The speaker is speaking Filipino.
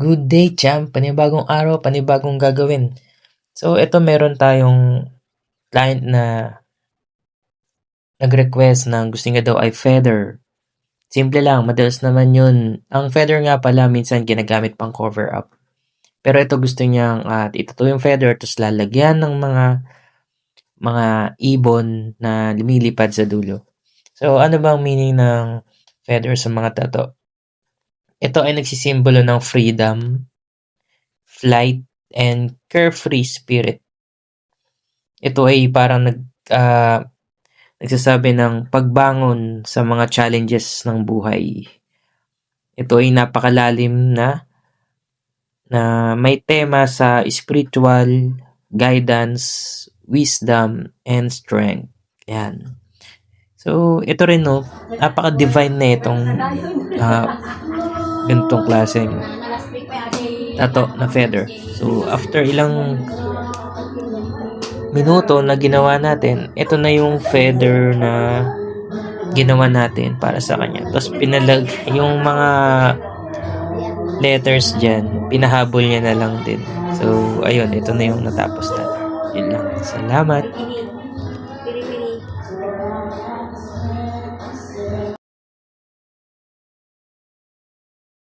Good day, champ. Panibagong araw, panibagong gagawin. So, ito meron tayong client na nag-request ng gusto niya daw ay feather. Simple lang, madalas naman yun. Ang feather nga pala minsan ginagamit pang cover up. Pero ito gusto niyang ituto yung feather tapos lalagyan ng mga ibon na lumilipad sa dulo. So, ano bang meaning ng feather sa mga tato? Ito ay nagsisimbolo ng freedom, flight, and carefree spirit. Ito ay parang nagsasabi ng pagbangon sa mga challenges ng buhay. Ito ay napakalalim na may tema sa spiritual, guidance, wisdom, and strength. Yan. So, ito rin napaka-divine na itong ganitong klaseng tato na feather. So, after ilang minuto na ginawa natin, ito na yung feather na ginawa natin para sa kanya. Tapos yung mga letters dyan, pinahabol niya na lang din. So, ayun, ito na yung natapos natin. Yun lang. Salamat.